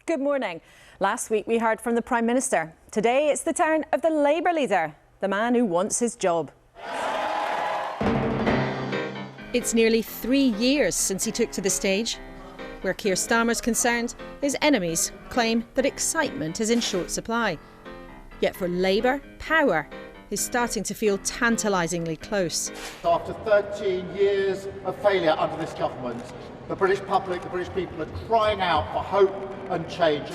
Good morning. Last week we heard from the Prime Minister. Today it's the turn of the Labour leader, the man who wants his job. It's nearly 3 years since he took to the stage. Where Keir Starmer's concerned, his enemies claim that excitement is in short supply. Yet for Labour, power is starting to feel tantalisingly close. After 13 years of failure under this government, the British public, the British people are crying out for hope and change.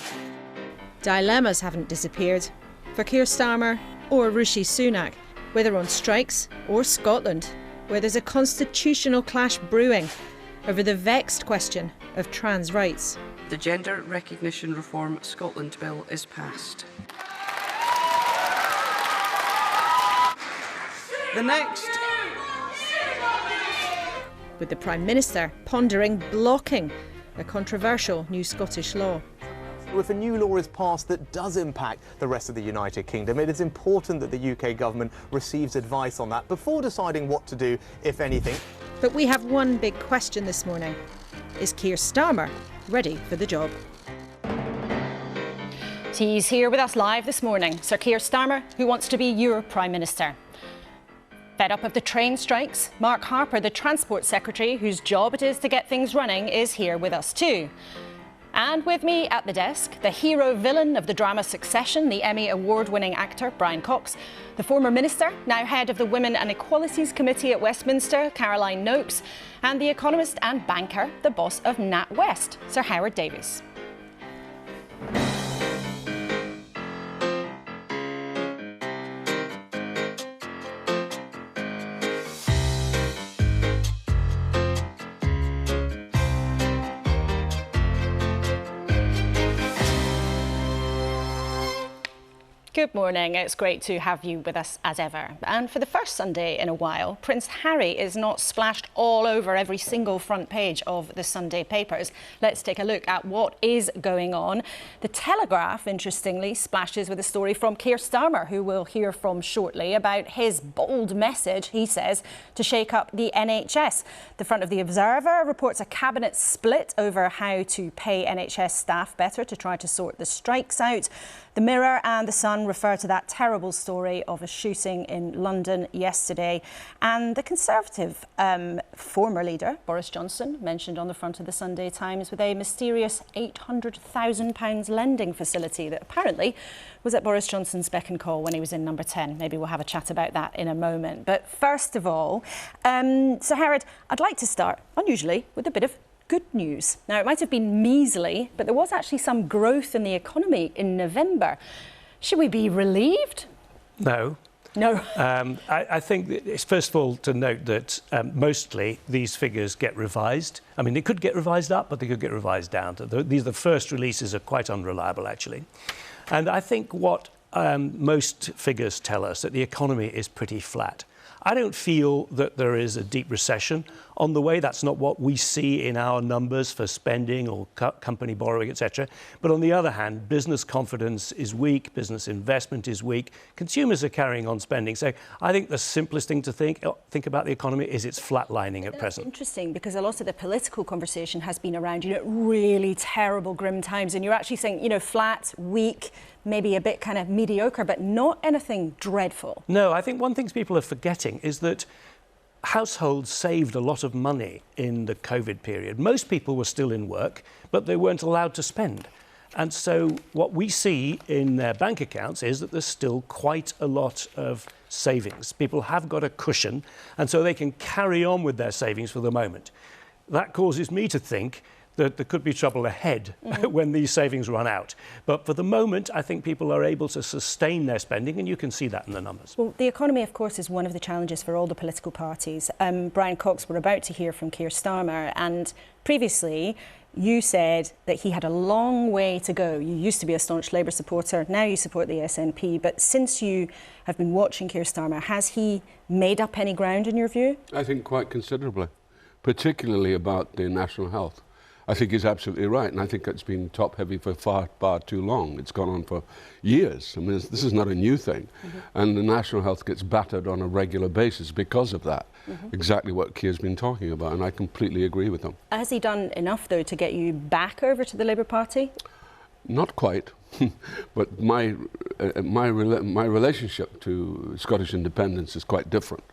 Dilemmas haven't disappeared for Keir Starmer or Rishi Sunak, whether on strikes or Scotland, where there's a constitutional clash brewing over the vexed question of trans rights. The Gender Recognition Reform Scotland Bill is passed. The next. With the Prime Minister pondering blocking a controversial new Scottish law. If a new law is passed that does impact the rest of the United Kingdom, it is important that the UK government receives advice on that before deciding what to do, if anything. But we have one big question this morning. Is Keir Starmer ready for the job? He's here with us live this morning. Sir Keir Starmer, who wants to be your Prime Minister. Fed up of the train strikes, Mark Harper, the Transport Secretary, whose job it is to get things running, is here with us too. And with me at the desk, the hero-villain of the drama Succession, the Emmy Award-winning actor Brian Cox, the former Minister, now head of the Women and Equalities Committee at Westminster, Caroline Nokes, and the economist and banker, the boss of NatWest, Sir Howard Davies. Good morning. It's great to have you with us as ever. And for the first Sunday in a while, Prince Harry is not splashed all over every single front page of the Sunday papers. Let's take a look at what is going on. The Telegraph, interestingly, splashes with a story from Keir Starmer, who we'll hear from shortly, about his bold message, he says, to shake up the NHS. The front of the Observer reports a cabinet split over how to pay NHS staff better to try to sort the strikes out. The Mirror and The Sun refer to that terrible story of a shooting in London yesterday. And the Conservative former leader, Boris Johnson, mentioned on the front of the Sunday Times with a mysterious £800,000 lending facility that apparently was at Boris Johnson's beck and call when he was in Number 10. Maybe we'll have a chat about that in a moment. But first of all, Sir Howard, I'd like to start, unusually, with a bit of good news. Now, it might have been measly, but there was actually some growth in the economy in November. Should we be relieved? No. No. I think it's first of all to note that mostly these figures get revised. I mean, they could get revised up, but they could get revised down. These the first releases are quite unreliable, actually. And I think what most figures tell us that the economy is pretty flat. I don't feel that there is a deep recession on the way. That's not what we see in our numbers for spending or company borrowing, etc. But on the other hand, business confidence is weak, business investment is weak, consumers are carrying on spending. So I think the simplest thing to think about the economy is it's flatlining at present. Interesting, because a lot of the political conversation has been around, really terrible, grim times. And you're actually saying, flat, weak, maybe a bit kind of mediocre, but not anything dreadful. No, I think one thing people are forgetting is that households saved a lot of money in the COVID period. Most people were still in work, but they weren't allowed to spend. And so what we see in their bank accounts is that there's still quite a lot of savings. People have got a cushion, and so they can carry on with their savings for the moment. That causes me to think that there could be trouble ahead when these savings run out. But for the moment, I think people are able to sustain their spending, and you can see that in the numbers. Well, the economy, of course, is one of the challenges for all the political parties. Brian Cox, we're about to hear from Keir Starmer, and previously you said that he had a long way to go. You used to be a staunch Labour supporter, now you support the SNP, but since you have been watching Keir Starmer, has he made up any ground in your view? I think quite considerably, particularly about the national health. I think he's absolutely right, and I think it's been top-heavy for far too long. It's gone on for years. I mean, this is not a new thing. And the national health gets battered on a regular basis because of that. Exactly what Keir's been talking about, and I completely agree with him. Has he done enough, though, to get you back over to the Labour Party? Not quite, but my relationship to Scottish independence is quite different.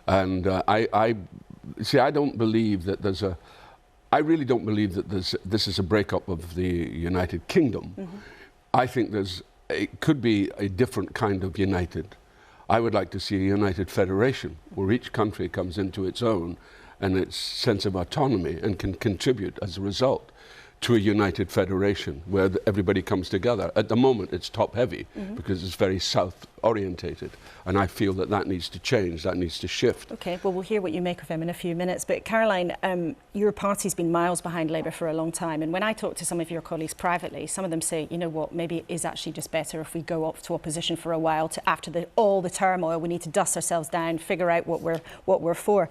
And I don't believe that there's a... I really don't believe that this is a breakup of the United Kingdom. I think it could be a different kind of united. I would like to see a united federation where each country comes into its own and its sense of autonomy and can contribute as a result to a united federation where everybody comes together. At the moment, it's top-heavy because it's very south-orientated, and I feel that needs to change, that needs to shift. OK, well, we'll hear what you make of him in a few minutes. But Caroline, your party's been miles behind Labour for a long time, and when I talk to some of your colleagues privately, some of them say, you know what, maybe it is actually just better if we go up to opposition for a while. After all the turmoil, we need to dust ourselves down, figure out what we're for.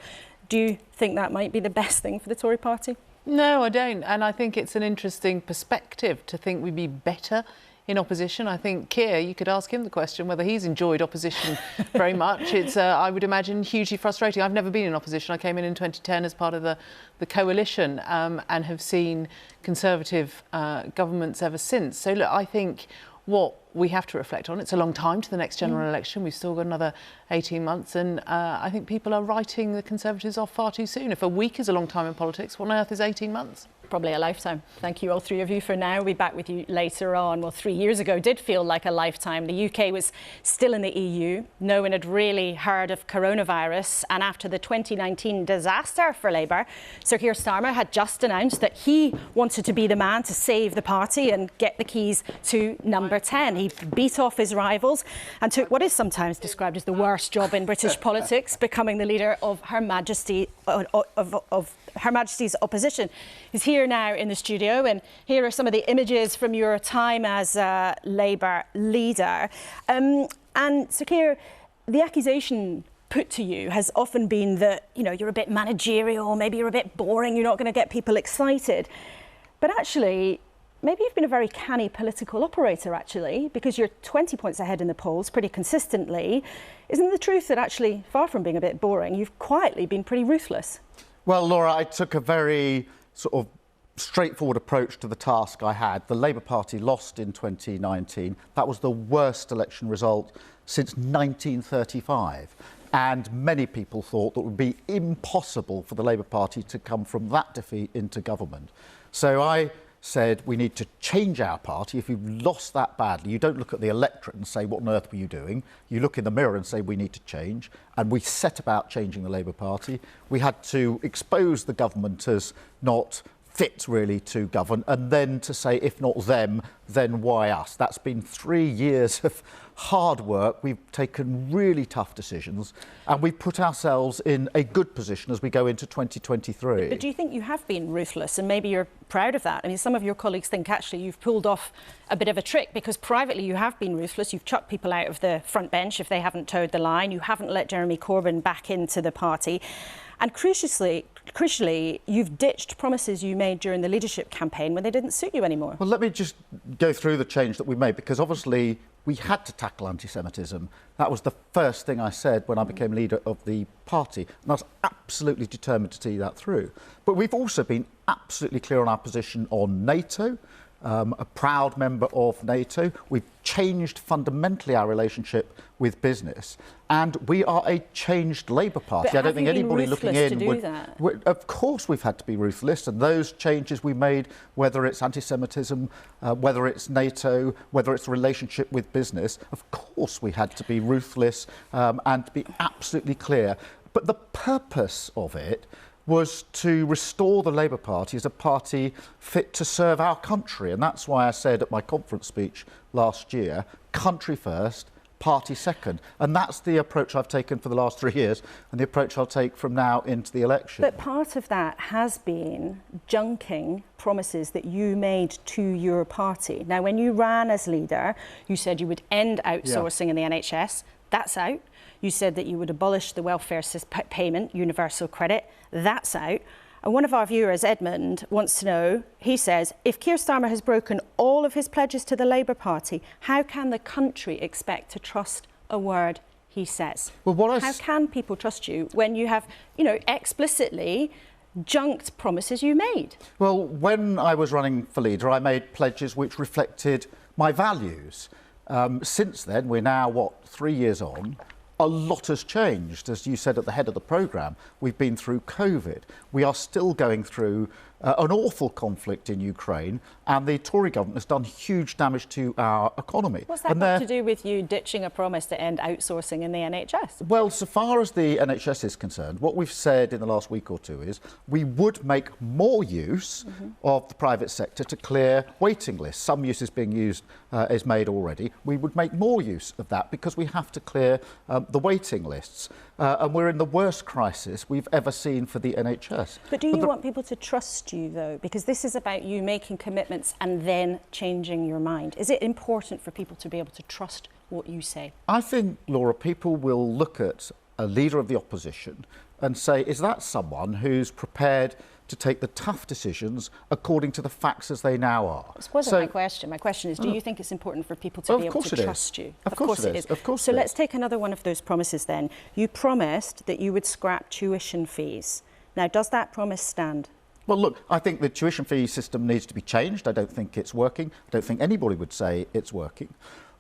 Do you think that might be the best thing for the Tory party? No, I don't. And I think it's an interesting perspective to think we'd be better in opposition. I think Keir, you could ask him the question whether he's enjoyed opposition very much. It's, I would imagine, hugely frustrating. I've never been in opposition. I came in 2010 as part of the coalition and have seen Conservative governments ever since. So, look, I think what we have to reflect on, it's a long time to the next general election. We've still got another 18 months. And I think people are writing the Conservatives off far too soon. If a week is a long time in politics, what on earth is 18 months? Probably a lifetime. Thank you, all three of you, for now. We'll be back with you later on. Well, 3 years ago did feel like a lifetime. The UK was still in the EU. No one had really heard of coronavirus. And after the 2019 disaster for Labour, Sir Keir Starmer had just announced that he wanted to be the man to save the party and get the keys to number 10. He beat off his rivals and took what is sometimes described as the worst job in British politics, becoming the leader of Her Majesty of Her Majesty's opposition. He's here now in the studio, and here are some of the images from your time as Labour leader. And Sir Keir, the accusation put to you has often been that, you know, you're a bit managerial, maybe you're a bit boring, you're not going to get people excited. But actually, maybe you've been a very canny political operator, actually, because you're 20 points ahead in the polls pretty consistently. Isn't the truth that actually, far from being a bit boring, you've quietly been pretty ruthless? Well, Laura, I took a very sort of straightforward approach to the task I had. The Labour Party lost in 2019. That was the worst election result since 1935. And many people thought that it would be impossible for the Labour Party to come from that defeat into government. So I said we need to change our party. If you've lost that badly, you don't look at the electorate and say, what on earth were you doing? You look in the mirror and say, we need to change. And we set about changing the Labour Party. We had to expose the government as not fit really to govern, and then to say, if not them, then why us? That's been 3 years of hard work. We've taken really tough decisions, and we've put ourselves in a good position as we go into 2023. But do you think you have been ruthless, and maybe you're proud of that? I mean, some of your colleagues think actually you've pulled off a bit of a trick, because privately you have been ruthless. You've chucked people out of the front bench if they haven't towed the line. You haven't let Jeremy Corbyn back into the party. And crucially, you've ditched promises you made during the leadership campaign when they didn't suit you anymore. Well, let me just go through the change that we made, because obviously we had to tackle anti-Semitism. That was the first thing I said when I became leader of the party, and I was absolutely determined to see that through. But we've also been absolutely clear on our position on NATO. A proud member of NATO. We've changed fundamentally our relationship with business, and we are a changed Labour Party. But I don't think anybody looking in would. Of course, we've had to be ruthless, and those changes we made, whether it's anti-Semitism, whether it's NATO, whether it's the relationship with business, of course we had to be ruthless and to be absolutely clear. But the purpose of it was to restore the Labour Party as a party fit to serve our country. And that's why I said at my conference speech last year, country first, party second. And that's the approach I've taken for the last 3 years, and the approach I'll take from now into the election. But part of that has been junking promises that you made to your party. Now, when you ran as leader, you said you would end outsourcing in the NHS. That's out. You said that you would abolish the welfare payment, universal credit. That's out. And one of our viewers, Edmund, wants to know, he says, if Keir Starmer has broken all of his pledges to the Labour Party, how can the country expect to trust a word he says? Well, how can people trust you when you have, you know, explicitly junked promises you made. Well, when I was running for leader, I made pledges which reflected my values. Since then, we're now, 3 years on? A lot has changed. As you said at the head of the programme, we've been through COVID. We are still going through an awful conflict in Ukraine, and the Tory government has done huge damage to our economy. What's that got to do with you ditching a promise to end outsourcing in the NHS? Well, so far as the NHS is concerned, what we've said in the last week or two is we would make more use of the private sector to clear waiting lists. Some use is being used, is made already. We would make more use of that because we have to clear the waiting lists. And we're in the worst crisis we've ever seen for the NHS. But do you want people to trust you, though? Because this is about you making commitments and then changing your mind. Is it important for people to be able to trust what you say? I think, Laura, people will look at a leader of the opposition and say, is that someone who's prepared to take the tough decisions according to the facts as they now are? This wasn't my question. My question is, do you think it's important for people to be able to trust you? Of course it is. Of course. So let's take another one of those promises then. You promised that you would scrap tuition fees. Now, does that promise stand? Well, look, I think the tuition fee system needs to be changed. I don't think it's working. I don't think anybody would say it's working.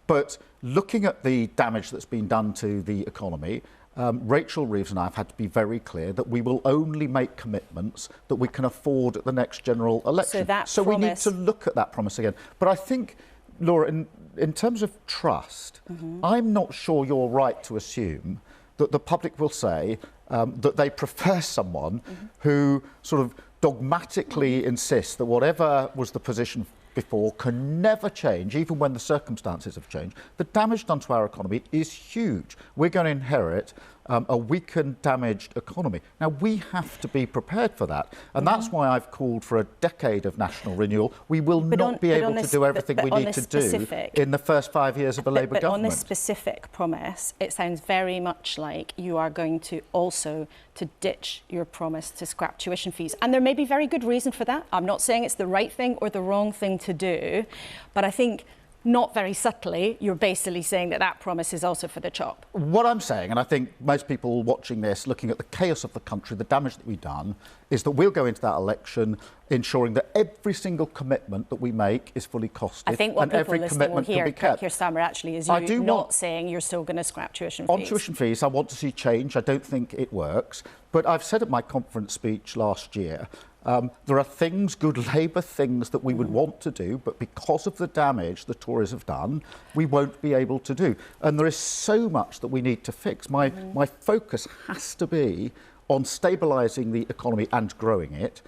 But looking at the damage that's been done to the economy, Rachel Reeves and I have had to be very clear that we will only make commitments that we can afford at the next general election. So we need to look at that promise again. But I think, Laura, in terms of trust, I'm not sure you're right to assume that the public will say that they prefer someone who sort of dogmatically insists that whatever was the position before can never change, even when the circumstances have changed. The damage done to our economy is huge. We're going to inherit a weakened, damaged economy. Now, we have to be prepared for that. And that's why I've called for a decade of national renewal. We will not be able to do everything we need to do in the first 5 years of a Labour government. But on this specific promise, it sounds very much like you are going to also to ditch your promise to scrap tuition fees. And there may be very good reason for that. I'm not saying it's the right thing or the wrong thing to do, but I think not very subtly, you're basically saying that that promise is also for the chop. What I'm saying, and I think most people watching this, looking at the chaos of the country, the damage that we've done, is that we'll go into that election ensuring that every single commitment that we make is fully costed. I think what and every people commitment will hear, can be kept. Keir Starmer, actually, is you not saying you're still going to scrap tuition fees. On tuition fees, I want to see change. I don't think it works. But I've said at my conference speech last year, there are things, good Labour things, that we would want to do, but because of the damage the Tories have done, we won't be able to do. And there is so much that we need to fix. My focus has to be on stabilising the economy and growing it,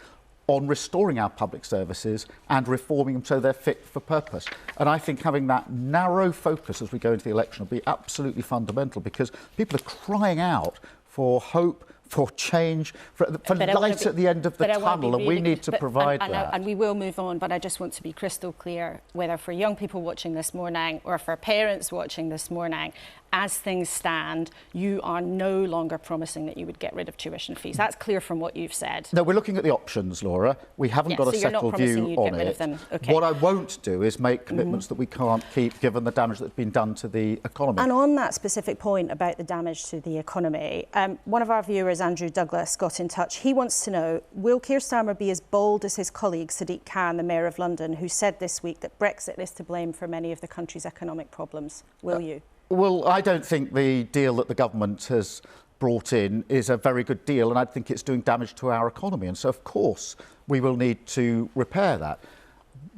on restoring our public services and reforming them so they're fit for purpose. And I think having that narrow focus as we go into the election will be absolutely fundamental, because people are crying out for hope, for change, for light at the end of the tunnel, and we need to provide that. And we will move on, but I just want to be crystal clear, whether for young people watching this morning or for parents watching this morning, as things stand, you are no longer promising that you would get rid of tuition fees. That's clear from what you've said. No, we're looking at the options, Laura. We haven't got a settled view on it. Okay. What I won't do is make commitments that we can't keep, given the damage that's been done to the economy. And on that specific point about the damage to the economy, one of our viewers, Andrew Douglas, got in touch. He wants to know, will Keir Starmer be as bold as his colleague Sadiq Khan, the Mayor of London, who said this week that Brexit is to blame for many of the country's economic problems? Will you? Well, I don't think the deal that the government has brought in is a very good deal, and I think it's doing damage to our economy. And so, of course, we will need to repair that.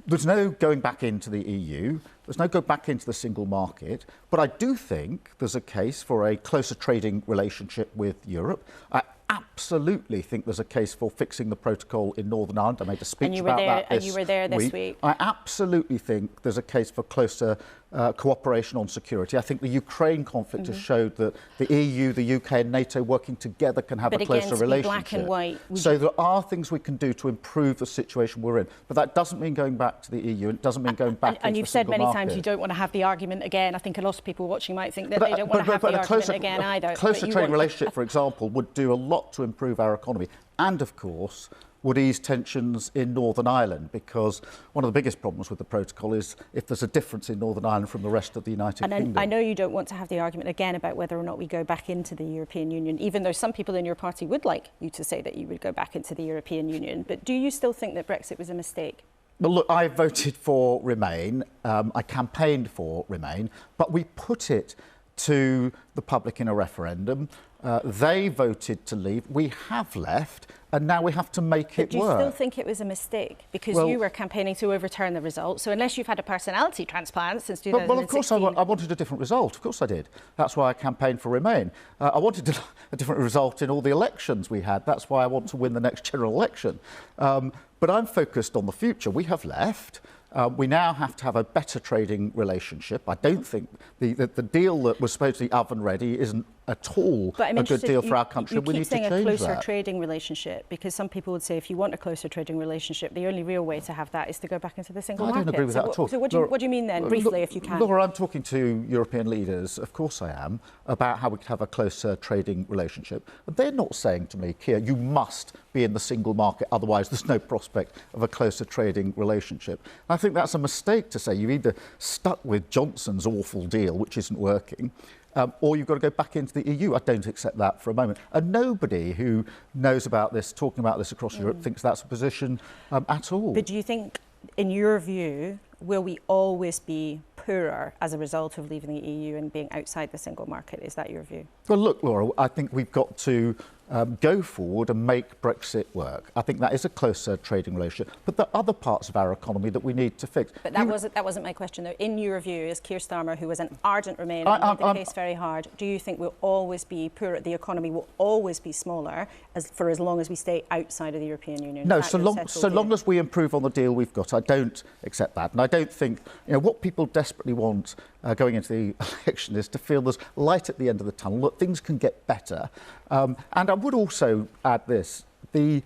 There's no going back into the EU. There's no go back into the single market. But I do think there's a case for a closer trading relationship with Europe. I absolutely think there's a case for fixing the protocol in Northern Ireland. I made a speech about that this week. And you were there this week. I absolutely think there's a case for closer cooperation on security. I think the Ukraine conflict has showed that the EU, the UK and NATO working together can have a closer relationship. Black and white. So there are things we can do to improve the situation we're in. But that doesn't mean going back to the EU. It doesn't mean going back into the single market. And you've said many times you don't want to have the argument again. I think a lot of people watching might think that they don't want to have the argument again either. A closer trading relationship, for example, would do a lot to improve our economy. and, of course, would ease tensions in Northern Ireland, because one of the biggest problems with the protocol is if there's a difference in Northern Ireland from the rest of the United Kingdom. I know you don't want to have the argument again about whether or not we go back into the European Union, even though some people in your party would like you to say that you would go back into the European Union. But do you still think that Brexit was a mistake? Well, look, I voted for Remain. I campaigned for Remain, but we put it to the public in a referendum. They voted to leave. We have left, and now we have to make it work. Do you still think it was a mistake? Because you were campaigning to overturn the result. So unless you've had a personality transplant since 2016... Well, of course I wanted a different result. Of course I did. That's why I campaigned for Remain. I wanted a different result in all the elections we had. That's why I want to win the next general election. But I'm focused on the future. We have left. We now have to have a better trading relationship. I don't think the deal that was supposed to be oven-ready isn't at all a good deal for our country. We need to change that. You keep saying a closer trading relationship, because some people would say if you want a closer trading relationship, the only real way to have that is to go back into the single market. I don't agree with that at all. So what do you mean then, briefly, if you can? Laura, I'm talking to European leaders, of course I am, about how we could have a closer trading relationship. But they're not saying to me, Keir, you must be in the single market, otherwise there's no prospect of a closer trading relationship. And I think that's a mistake to say. You're either stuck with Johnson's awful deal, which isn't working, or you've got to go back into the EU. I don't accept that for a moment. And nobody who knows about this, talking about this across Europe, thinks that's a position at all. But do you think, in your view, will we always be poorer as a result of leaving the EU and being outside the single market? Is that your view? Well, look, Laura, I think we've got to go forward and make Brexit work. I think that is a closer trading relationship. But there are other parts of our economy that we need to fix. But that wasn't my question, though. In your view, as Keir Starmer, who was an ardent Remainer and made the case very hard, do you think we'll always be poorer? The economy will always be smaller for as long as we stay outside of the European Union? No, so long as we improve on the deal we've got, I don't accept that. And I don't think, what people desperately want going into the election is to feel there's light at the end of the tunnel, that things can get better. And I would also add this: the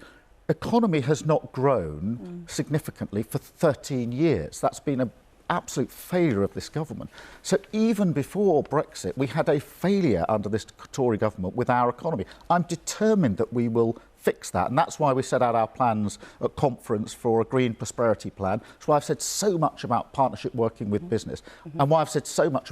economy has not grown significantly for 13 years. That's been an absolute failure of this government. So even before Brexit, we had a failure under this Tory government with our economy. I'm determined that we will fix that, and that's why we set out our plans at conference for a green prosperity plan. That's why I've said so much about partnership working with business, and why I've said so much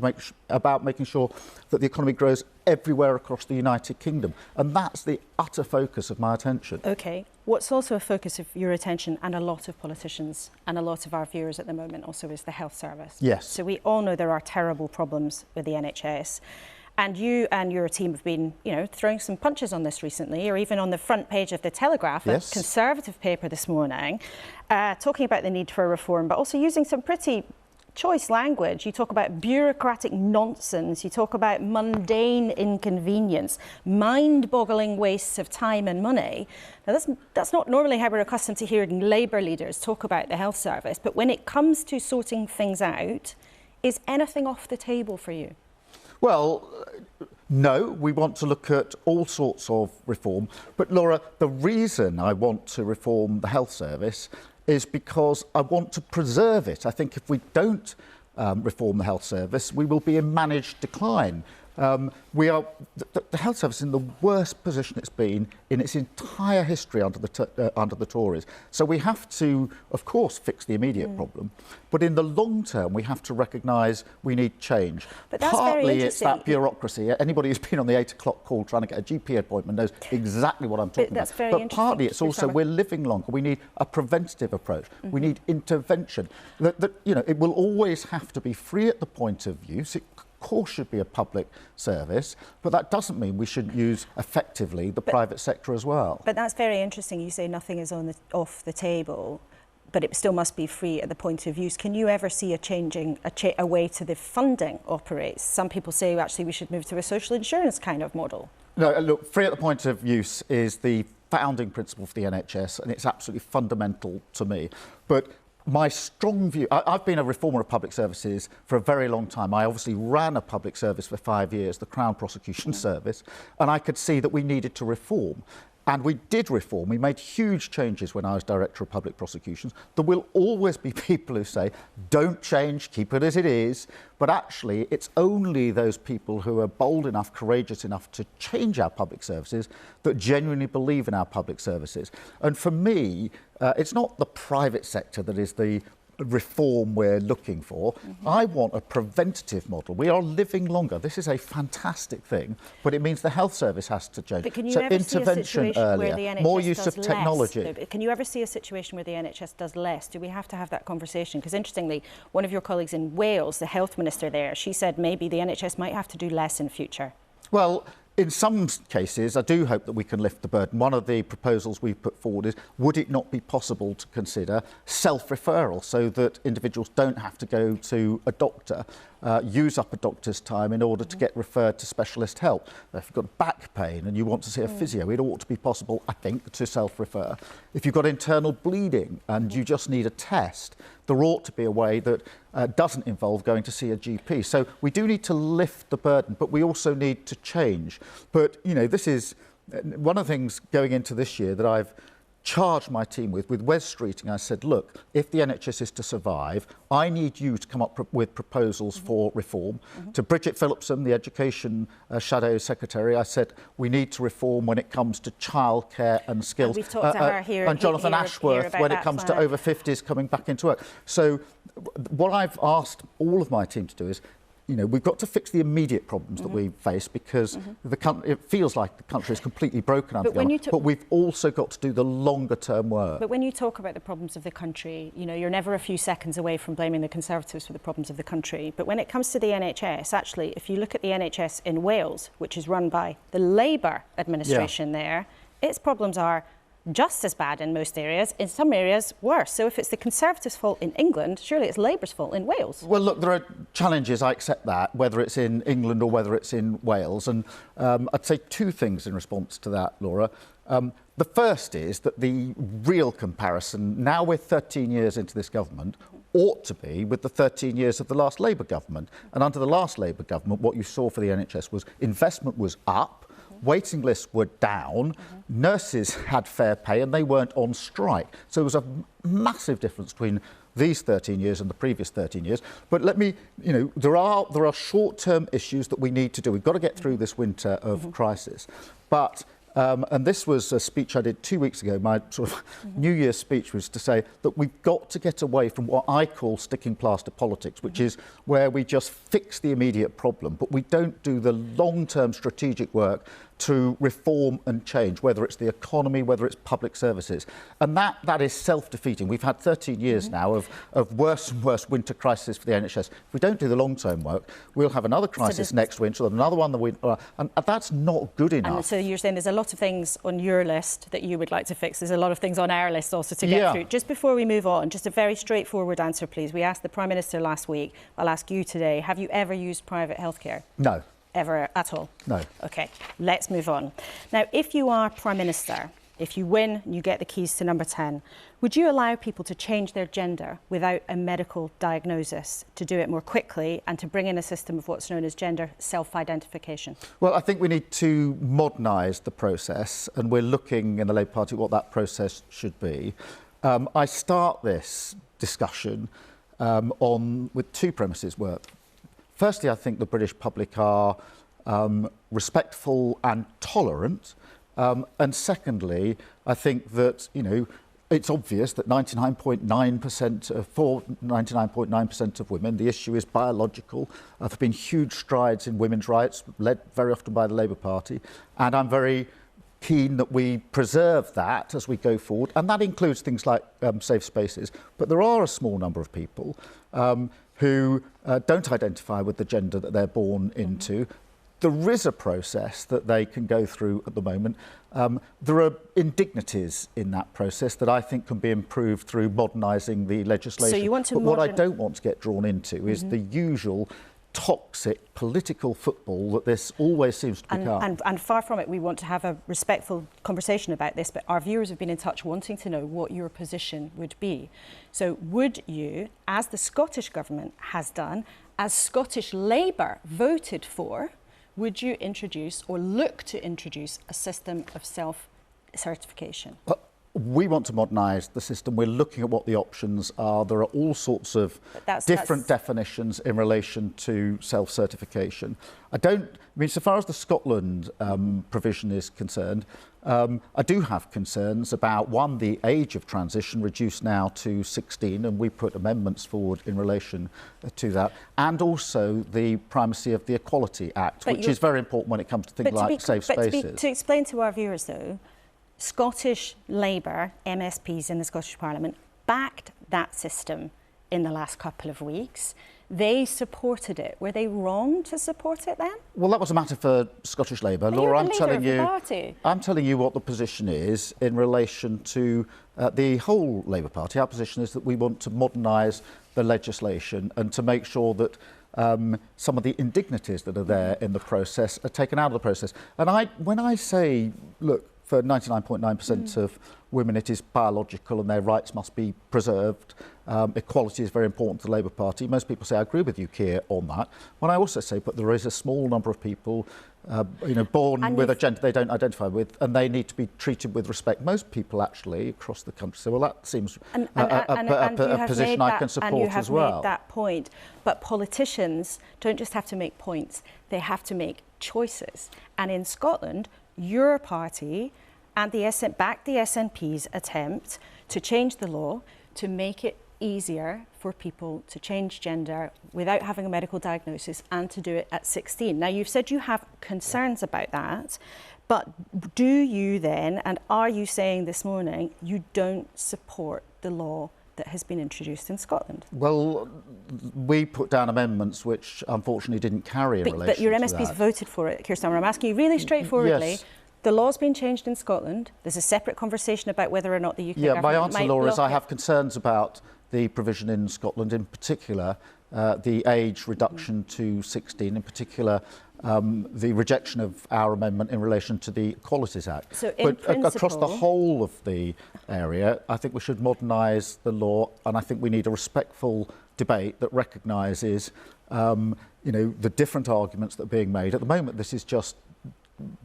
about making sure that the economy grows everywhere across the United Kingdom, and that's the utter focus of my attention. OK. What's also a focus of your attention, and a lot of politicians and a lot of our viewers at the moment also, is the health service. Yes. So we all know there are terrible problems with the NHS. And you and your team have been, throwing some punches on this recently, or even on the front page of The Telegraph, yes, a Conservative paper this morning, talking about the need for reform, but also using some pretty choice language. You talk about bureaucratic nonsense, you talk about mundane inconvenience, mind-boggling wastes of time and money. Now, that's not normally how we're accustomed to hearing Labour leaders talk about the health service, but when it comes to sorting things out, is anything off the table for you? Well, no, we want to look at all sorts of reform. But Laura, the reason I want to reform the health service is because I want to preserve it. I think if we don't reform the health service, we will be in managed decline. The health service is in the worst position it's been in its entire history under the Tories. So we have to, of course, fix the immediate problem. But in the long term, we have to recognise we need change. But that's Partly it's that bureaucracy. Anybody who's been on the 8 o'clock call trying to get a GP appointment knows exactly what I'm talking about. But partly it's also we're living longer. We need a preventative approach. We need intervention. It will always have to be free at the point of use. It, of course, should be a public service, but that doesn't mean we shouldn't use effectively the private sector as well. But that's very interesting. You say nothing is off the table, but it still must be free at the point of use. Can you ever see a way to the funding operates? Some people say actually we should move to a social insurance kind of model. No, look, free at the point of use is the founding principle for the NHS, and it's absolutely fundamental to me. But my strong view, I've been a reformer of public services for a very long time. I obviously ran a public service for 5 years, the Crown Prosecution Service, and I could see that we needed to reform. And we did reform. We made huge changes when I was Director of Public Prosecutions. There will always be people who say, don't change, keep it as it is. But actually, it's only those people who are bold enough, courageous enough to change our public services that genuinely believe in our public services. And for me, it's not the private sector that is the reform we're looking for. I want a preventative model. We are living longer. This is a fantastic thing, but it means the health service has to change. But can you so ever intervention see a situation earlier, where the NHS more use does of technology. Less? Can you ever see a situation where the NHS does less? Do we have to have that conversation? Because interestingly, one of your colleagues in Wales, the health minister there, she said maybe the NHS might have to do less in future. Well, in some cases, I do hope that we can lift the burden. One of the proposals we've put forward is, would it not be possible to consider self-referral so that individuals don't have to go to a doctor, use up a doctor's time in order to get referred to specialist help? If you've got back pain and you want to see a physio, it ought to be possible, I think, to self-refer. If you've got internal bleeding and you just need a test, there ought to be a way that doesn't involve going to see a GP. So we do need to lift the burden, but we also need to change. But, you know, this is one of the things going into this year that I've charged my team with Wes Streeting. I said, look, if the NHS is to survive, I need you to come up with proposals for reform. To Bridget Phillipson, the Education Shadow Secretary, I said, we need to reform when it comes to childcare and skills. We've talked to her here. And Jonathan Ashworth when it comes to over 50s coming back into work. So what I've asked all of my team to do is, you know, we've got to fix the immediate problems that we face because it feels like the country is completely broken under but we've also got to do the longer term work. But when you talk about the problems of the country, you know, you're never a few seconds away from blaming the Conservatives for the problems of the country. But when it comes to the NHS, actually, if you look at the NHS in Wales, which is run by the Labour administration there, its problems are just as bad in most areas, in some areas worse. So if it's the Conservatives' fault in England, surely it's Labour's fault in Wales. Well, look, there are challenges, I accept that, whether it's in England or whether it's in Wales. And I'd say two things in response to that, Laura. The first is that the real comparison, now we're 13 years into this government, ought to be with the 13 years of the last Labour government. And under the last Labour government, what you saw for the NHS was investment was up, waiting lists were down, nurses had fair pay and they weren't on strike. So there was a massive difference between these 13 years and the previous 13 years. But let me, you know, there are short-term issues that we need to do. We've got to get through this winter of crisis. But and this was a speech I did 2 weeks ago. My sort of New Year's speech was to say that we've got to get away from what I call sticking plaster politics, which is where we just fix the immediate problem, but we don't do the long-term strategic work to reform and change, whether it's the economy, whether it's public services. And that is self-defeating. We've had 13 years now of worse and worse winter crises for the NHS. If we don't do the long-term work, we'll have another crisis next winter, another one the winter, and that's not good enough. And so you're saying there's a lot of things on your list that you would like to fix. There's a lot of things on our list also to get through. Just before we move on, just a very straightforward answer, please. We asked the Prime Minister last week. I'll ask you today. Have you ever used private healthcare? No. Ever at all? No. OK, let's move on. Now, if you are Prime Minister, if you win, you get the keys to number 10, would you allow people to change their gender without a medical diagnosis, to do it more quickly and to bring in a system of what's known as gender self-identification? Well, I think we need to modernise the process, and we're looking in the Labour Party what that process should be. I start this discussion with two premises. Firstly, I think the British public are respectful and tolerant. And secondly, I think that, you know, it's obvious that 99.9% of women, the issue is biological. There have been huge strides in women's rights, led very often by the Labour Party. And I'm very keen that we preserve that as we go forward. And that includes things like safe spaces. But there are a small number of people who don't identify with the gender that they're born into. There is a process that they can go through at the moment. There are indignities in that process that I think can be improved through modernising the legislation. So you want to but what I don't want to get drawn into is the usual toxic political football that this always seems to become. And far from it, we want to have a respectful conversation about this, but our viewers have been in touch wanting to know what your position would be. So would you, as the Scottish Government has done, as Scottish Labour voted for, would you introduce or look to introduce a system of certification? We want to modernise the system. We're looking at what the options are. There are all sorts of different definitions in relation to self-certification. I mean, so far as the Scotland provision is concerned, I do have concerns about, one, the age of transition reduced now to 16, and we put amendments forward in relation to that, and also the primacy of the Equality Act, which is very important when it comes to things like safe spaces. To explain to our viewers, though, Scottish Labour MSPs in the Scottish Parliament backed that system in the last couple of weeks. They supported it. Were they wrong to support it then? Well, that was a matter for Scottish Labour. Laura, I'm telling you what the position is in relation to the whole Labour Party. Our position is that we want to modernise the legislation and to make sure that some of the indignities that are there in the process are taken out of the process. And when I say, look, for 99.9% of women, it is biological and their rights must be preserved. Equality is very important to the Labour Party. Most people say, I agree with you, Keir, on that. When I also say, but there is a small number of people born with a gender they don't identify with, and they need to be treated with respect. Most people, actually, across the country say, well, that seems a position I can support as well. And you have made that point. But politicians don't just have to make points, they have to make choices. And in Scotland, your party and backed the SNP's attempt to change the law to make it easier for people to change gender without having a medical diagnosis and to do it at 16. Now, you've said you have concerns about that, but do you then, and are you saying this morning, you don't support the law that has been introduced in Scotland? Well, we put down amendments which unfortunately didn't carry in relation to that. But your MSPs voted for it, Keir Starmer. I'm asking you really straightforwardly. Yes. The law's been changed in Scotland. There's a separate conversation about whether or not the UK government my answer, Laura, is I block have concerns about the provision in Scotland, in particular the age reduction to 16, in particular the rejection of our amendment in relation to the Equalities Act. So across the whole of the area, I think we should modernise the law, and I think we need a respectful debate that recognises the different arguments that are being made. At the moment, this is just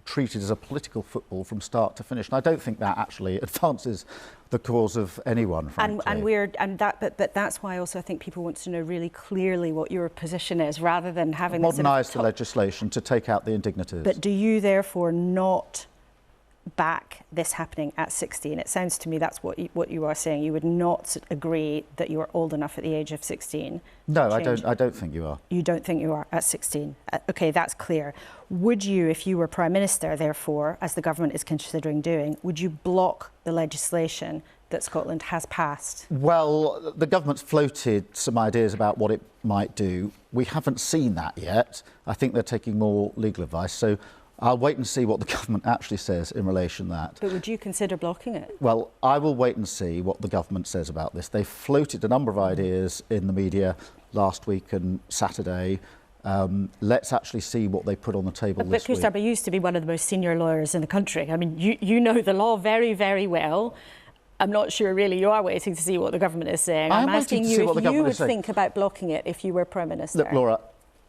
treated as a political football from start to finish, and I don't think that actually advances the cause of anyone, frankly. But that's why also I think people want to know really clearly what your position is, rather than having modernise the legislation to take out the indignities. But do you therefore not back this happening at 16? It sounds to me that's what you are saying. You would not agree that you are old enough at the age of 16. No, I don't think you are. You don't think you are at 16. Okay, that's clear. Would you, if you were Prime Minister, therefore, as the government is considering doing, would you block the legislation that Scotland has passed? Well, the government's floated some ideas about what it might do. We haven't seen that yet. I think they're taking more legal advice. So I'll wait and see what the government actually says in relation to that. But would you consider blocking it? Well, I will wait and see what the government says about this. They floated a number of ideas in the media last week and Saturday. Let's actually see what they put on the table this week. But Keir Starmer used to be one of the most senior lawyers in the country. I mean, you know the law very, very well. I'm not sure really you are waiting to see what the government is saying. I'm asking you if you would think about blocking it if you were Prime Minister. Look, Laura,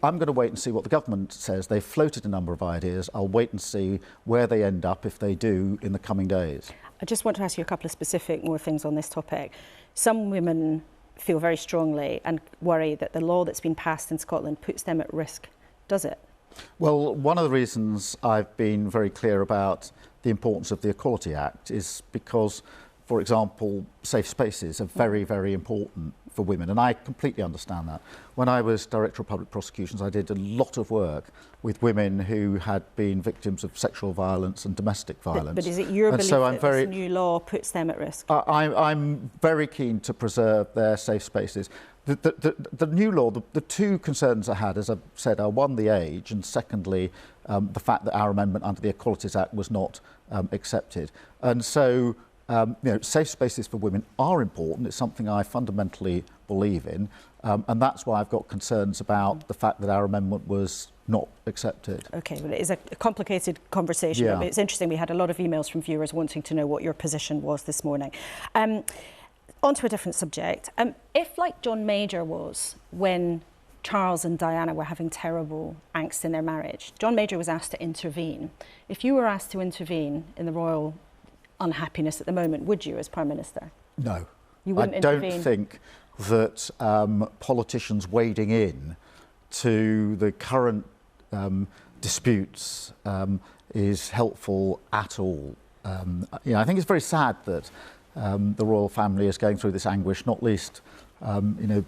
I'm going to wait and see what the government says. They've floated a number of ideas. I'll wait and see where they end up, if they do, in the coming days. I just want to ask you a couple of specific more things on this topic. Some women feel very strongly and worry that the law that's been passed in Scotland puts them at risk. Does it? Well, one of the reasons I've been very clear about the importance of the Equality Act is because, for example, safe spaces are very, very important for women, and I completely understand that. When I was Director of Public Prosecutions, I did a lot of work with women who had been victims of sexual violence and domestic violence. But is it your belief that this new law puts them at risk? I'm very keen to preserve their safe spaces. The new law, the two concerns I had, as I've said, are one, the age, and secondly, the fact that our amendment under the Equalities Act was not accepted. And so safe spaces for women are important. It's something I fundamentally believe in, and that's why I've got concerns about the fact that our amendment was not accepted. OK, well, it is a complicated conversation. Yeah. But it's interesting, we had a lot of emails from viewers wanting to know what your position was this morning. On to a different subject. If, like John Major was when Charles and Diana were having terrible angst in their marriage, John Major was asked to intervene. If you were asked to intervene in the royal unhappiness at the moment, would you, as Prime Minister? No. You wouldn't I don't intervene? think that politicians wading in to the current disputes is helpful at all. I think it's very sad that the royal family is going through this anguish, not least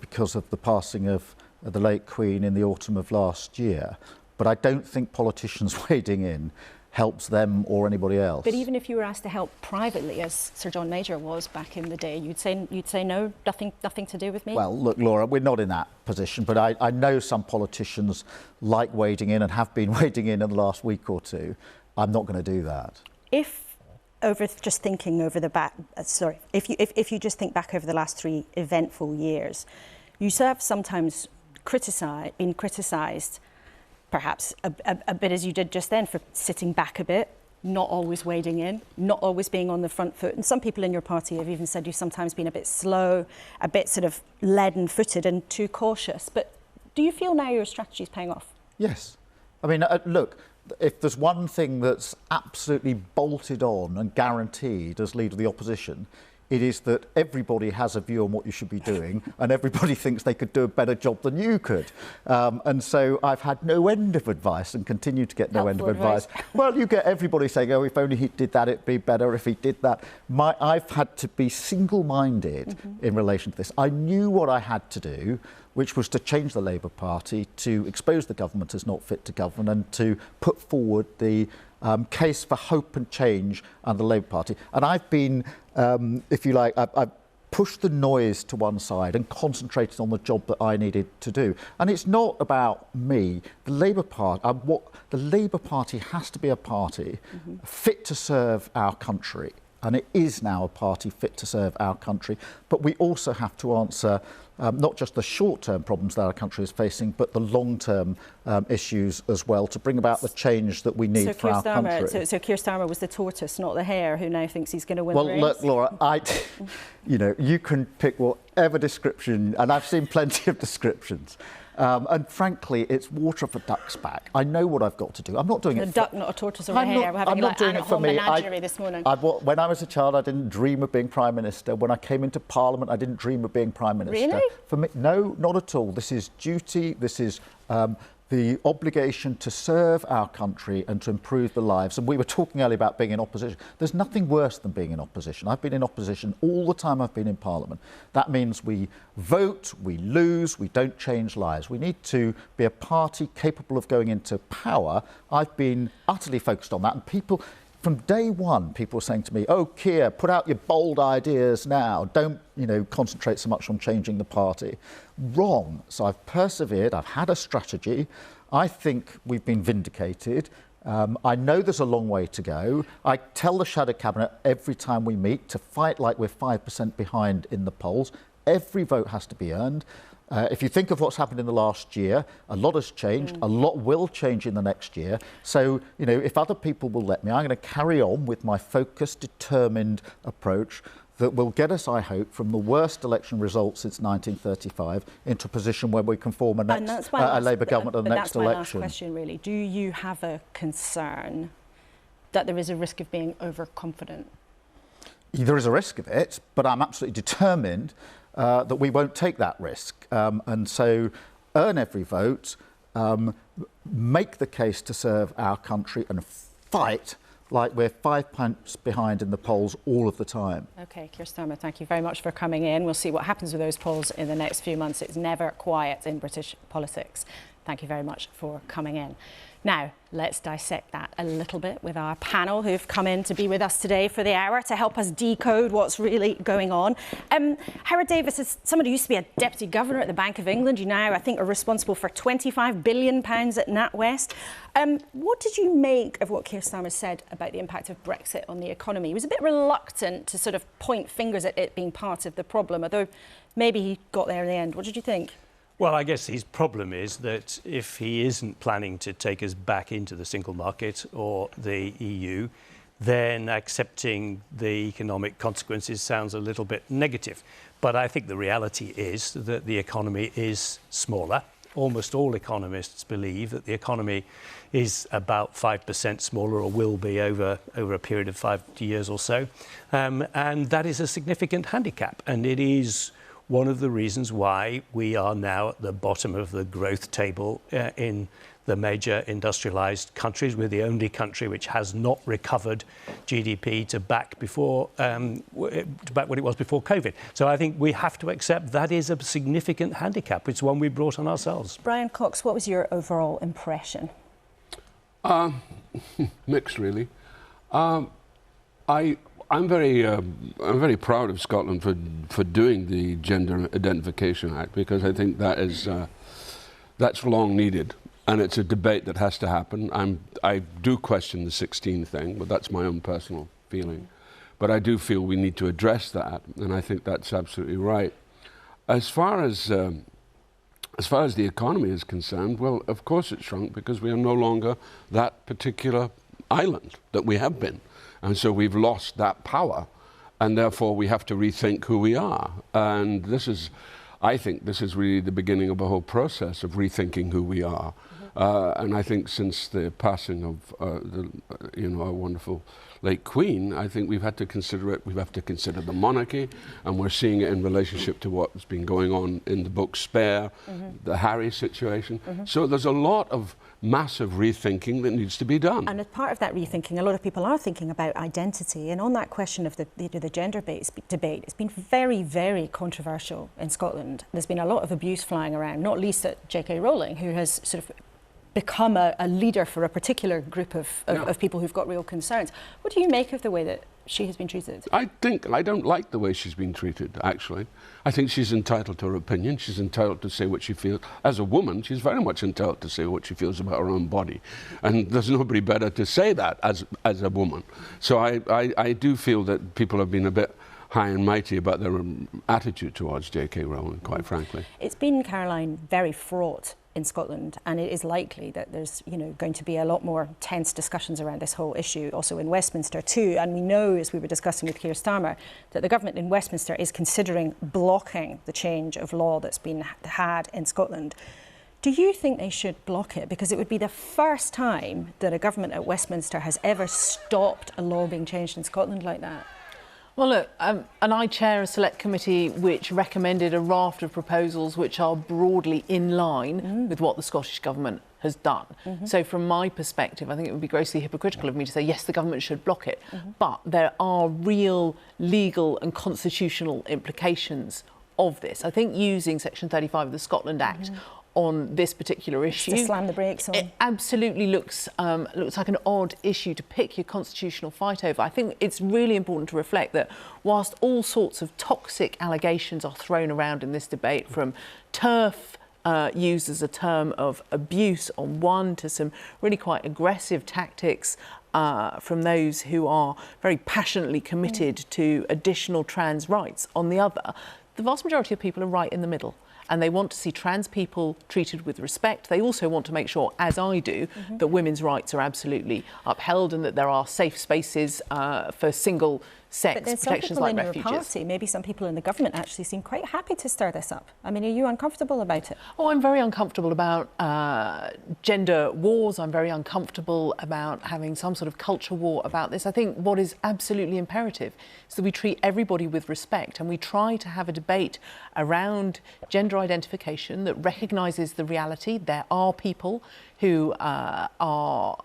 because of the passing of the late Queen in the autumn of last year. But I don't think politicians wading in helps them or anybody else. But even if you were asked to help privately, as Sir John Major was back in the day, you'd say no, nothing to do with me? Well, look, Laura, we're not in that position, but I know some politicians like wading in and have been wading in the last week or two. I'm not going to do that. If you just think back over the last 3 eventful years, you have sometimes been criticised, perhaps a bit as you did just then, for sitting back a bit, not always wading in, not always being on the front foot. And some people in your party have even said you've sometimes been a bit slow, a bit sort of leaden-footed and too cautious. But do you feel now your strategy is paying off? Yes. I mean, look, if there's one thing that's absolutely bolted on and guaranteed as Leader of the Opposition, it is that everybody has a view on what you should be doing and everybody thinks they could do a better job than you could. And so I've had no end of advice and continue to get no end of advice. Well, you get everybody saying, oh, if only he did that, it'd be better if he did that. I've had to be single-minded in relation to this. I knew what I had to do, which was to change the Labour Party, to expose the government as not fit to govern and to put forward the case for hope and change under the Labour Party. And I've been, if you like, I've pushed the noise to one side and concentrated on the job that I needed to do. And it's not about me. The Labour Party has to be a party fit to serve our country. And it is now a party fit to serve our country. But we also have to answer not just the short-term problems that our country is facing, but the long-term issues as well, to bring about the change that we need for our country. So Keir Starmer was the tortoise, not the hare, who now thinks he's going to win the race? Well, look, Laura, you can pick whatever description, and I've seen plenty of descriptions. And frankly, it's water off a duck's back. I know what I've got to do. I'm not doing it. A duck, not a tortoise or a hare. We're having like an at-home menagerie this morning. When I was a child, I didn't dream of being Prime Minister. When I came into Parliament, I didn't dream of being Prime Minister. Really? For me, no, not at all. This is duty. This is the obligation to serve our country and to improve the lives. And we were talking earlier about being in opposition. There's nothing worse than being in opposition. I've been in opposition all the time I've been in Parliament. That means we vote, we lose, we don't change lives. We need to be a party capable of going into power. I've been utterly focused on that. And people, from day one, people were saying to me, oh, Keir, put out your bold ideas now. Don't, concentrate so much on changing the party. Wrong. So I've persevered. I've had a strategy. I think we've been vindicated. I know there's a long way to go. I tell the Shadow Cabinet every time we meet to fight like we're 5% behind in the polls. Every vote has to be earned. If you think of what's happened in the last year, a lot has changed. A lot will change in the next year. So, if other people will let me, I'm going to carry on with my focused, determined approach that will get us, I hope, from the worst election result since 1935 into a position where we can form a Labour government at the next election. That's my last question, really. Do you have a concern that there is a risk of being overconfident? There is a risk of it, but I'm absolutely determined that we won't take that risk. And so earn every vote, make the case to serve our country and fight like we're 5 points behind in the polls all of the time. OK, Keir Starmer, thank you very much for coming in. We'll see what happens with those polls in the next few months. It's never quiet in British politics. Thank you very much for coming in. Now, let's dissect that a little bit with our panel who've come in to be with us today for the hour to help us decode what's really going on. Howard Davis is somebody who used to be a deputy governor at the Bank of England. You now, I think, are responsible for £25 billion at NatWest. What did you make of what Keir Starmer said about the impact of Brexit on the economy? He was a bit reluctant to sort of point fingers at it being part of the problem, although maybe he got there in the end. What did you think? Well, I guess his problem is that if he isn't planning to take us back into the single market or the EU, then accepting the economic consequences sounds a little bit negative. But I think the reality is that the economy is smaller almost all economists believe that the economy is about 5% smaller, or will be over a period of 5 years or so. And that is a significant handicap. And it is one of the reasons why we are now at the bottom of the growth table in the major industrialized countries. We're the only country which has not recovered GDP to back what it was before COVID. So I think we have to accept that is a significant handicap. It's one we brought on ourselves. Brian Cox, what was your overall impression? Mixed, really. I'm very proud of Scotland for doing the Gender Identification Act, because I think that is that's long needed. And it's a debate that has to happen. I do question the 16 thing, but that's my own personal feeling. But I do feel we need to address that, and I think that's absolutely right. As far as the economy is concerned, well, of course it's shrunk, because we are no longer that particular island that we have been. And so we've lost that power, and therefore we have to rethink who we are. And I think this is really the beginning of a whole process of rethinking who we are. And I think since the passing of our wonderful late Queen, I think we've had to consider it. We have to consider the monarchy, and we're seeing it in relationship to what's been going on in the book Spare, the Harry situation. So there's a lot of massive rethinking that needs to be done. And as part of that rethinking, a lot of people are thinking about identity. And on that question of the gender-based debate, it's been very, very controversial in Scotland. There's been a lot of abuse flying around, not least at J.K. Rowling, who has sort of become a leader for a particular group of people who've got real concerns. What do you make of the way that she has been treated? I don't like the way she's been treated, actually. I think she's entitled to her opinion. She's entitled to say what she feels. As a woman, she's very much entitled to say what she feels about her own body. And there's nobody better to say that as a woman. So I do feel that people have been a bit high and mighty about their attitude towards J.K. Rowling, quite frankly. It's been, Caroline, very fraught in Scotland, and it is likely that there's going to be a lot more tense discussions around this whole issue also in Westminster too. And we know, as we were discussing with Keir Starmer, that the government in Westminster is considering blocking the change of law that's been had in Scotland. Do you think they should block it? Because it would be the first time that a government at Westminster has ever stopped a law being changed in Scotland like that. Well, look, and I chair a select committee which recommended a raft of proposals which are broadly in line with what the Scottish Government has done. So from my perspective, I think it would be grossly hypocritical of me to say, yes, the government should block it. But there are real legal and constitutional implications of this. I think using Section 35 of the Scotland Act on this particular issue, to slam the brakes on. It absolutely looks like an odd issue to pick your constitutional fight over. I think it's really important to reflect that whilst all sorts of toxic allegations are thrown around in this debate, from turf used as a term of abuse on one to some really quite aggressive tactics from those who are very passionately committed to additional trans rights on the other, the vast majority of people are right in the middle. And they want to see trans people treated with respect. They also want to make sure, as I do, that women's rights are absolutely upheld and that there are safe spaces for single-sex protections like refugees. But then some people in your party, maybe some people in the government, actually seem quite happy to stir this up. I mean, are you uncomfortable about it? Oh, I'm very uncomfortable about gender wars. I'm very uncomfortable about having some sort of culture war about this. I think what is absolutely imperative is that we treat everybody with respect, and we try to have a debate around gender identification that recognises the reality. There are people who are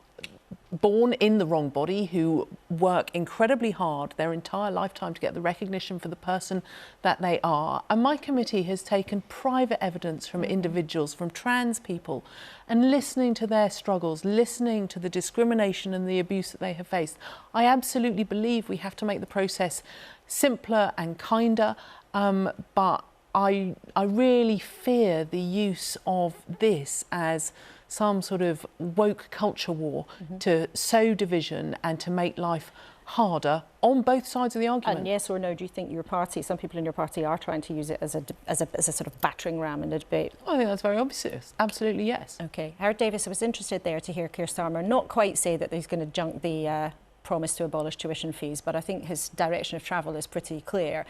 born in the wrong body, who work incredibly hard their entire lifetime to get the recognition for the person that they are. And my committee has taken private evidence from individuals, from trans people, and listening to their struggles, listening to the discrimination and the abuse that they have faced. I absolutely believe we have to make the process simpler and kinder, but I really fear the use of this as some sort of woke culture war to sow division and to make life harder on both sides of the argument. And yes or no, do you think your party, some people in your party, are trying to use it as a sort of battering ram in the debate? I think that's very obvious. Absolutely, yes. OK. Howard Davis, I was interested there to hear Keir Starmer not quite say that he's going to junk the promise to abolish tuition fees, but I think his direction of travel is pretty clear.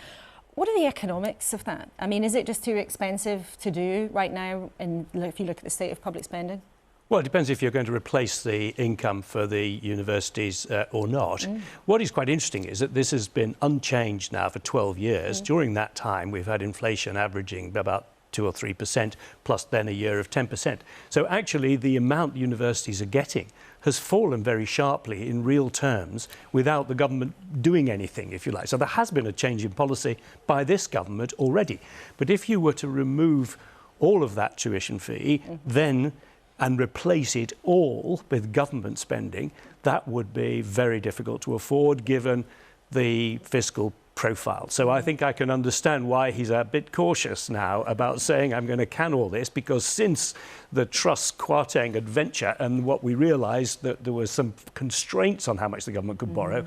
What are the economics of that? I mean, is it just too expensive to do right now, if you look at the state of public spending? Well, it depends if you're going to replace the income for the universities or not. What is quite interesting is that this has been unchanged now for 12 years. During that time, we've had inflation averaging about 2 or 3%, plus then a year of 10%. So actually, the amount universities are getting has fallen very sharply in real terms without the government doing anything, if you like. So there has been a change in policy by this government already. But if you were to remove all of that tuition fee, then and replace it all with government spending, that would be very difficult to afford given the fiscal profile. So I think I can understand why he's a bit cautious now about saying I'm going to can all this, because since the Truss Kwarteng adventure and what we realised that there were some constraints on how much the government could borrow,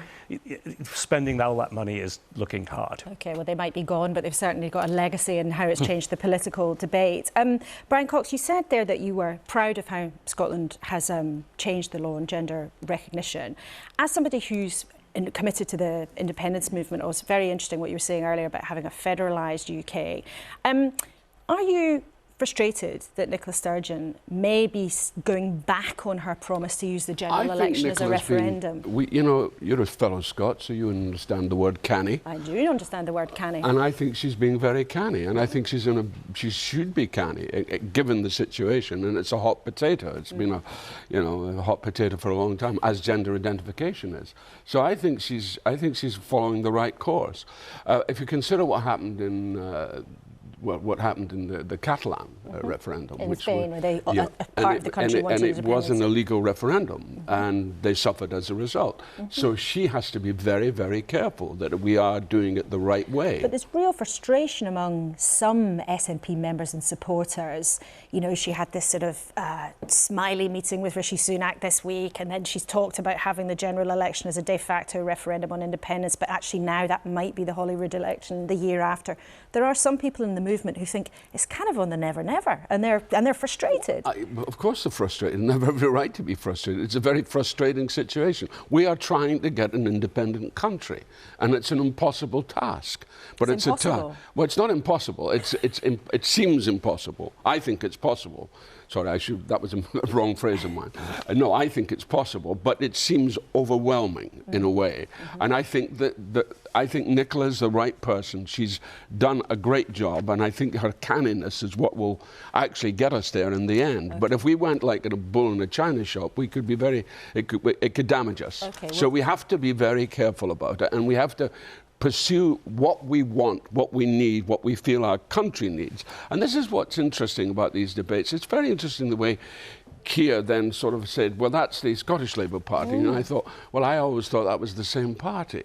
spending all that money is looking hard. OK, well, they might be gone, but they've certainly got a legacy in how it's changed the political debate. Brian Cox, you said there that you were proud of how Scotland has changed the law on gender recognition. As somebody who's committed to the independence movement, it was very interesting what you were saying earlier about having a federalised UK. Are you frustrated that Nicola Sturgeon may be going back on her promise to use the general election as a referendum? You know, you're a fellow Scot, so you understand the word canny. I do understand the word canny. And I think she's being very canny, and I think she should be canny, given the situation. And it's a hot potato. It's been a hot potato for a long time, as gender identification is. So I think she's following the right course. If you consider what happened in what happened in the Catalan referendum, in which Spain, where they part of the country wanted independence. And it was an illegal referendum, and they suffered as a result. So she has to be very, very careful that we are doing it the right way. But there's real frustration among some SNP members and supporters. You know, she had this sort of smiley meeting with Rishi Sunak this week, and then she's talked about having the general election as a de facto referendum on independence, but actually now that might be the Holyrood election the year after. There are some people in the movement who think it's kind of on the never-never, and they're frustrated. Of course they're frustrated, and they have every right to be frustrated. It's a very frustrating situation. We are trying to get an independent country, and it's an impossible task. But it's a task. Well, it's not impossible. It seems impossible. I think it's possible. Sorry, that was a wrong phrase of mine. No, I think it's possible, but it seems overwhelming in a way. And I think I think Nicola's the right person. She's done a great job, and I think her canniness is what will actually get us there in the end. But if we went like a bull in a china shop, we could be it could damage us. So we have to be very careful about it, and we have to pursue what we want, what we need, what we feel our country needs. And this is what's interesting about these debates. It's very interesting the way Keir then sort of said, well, that's the Scottish Labour Party. And I thought, well, I always thought that was the same party.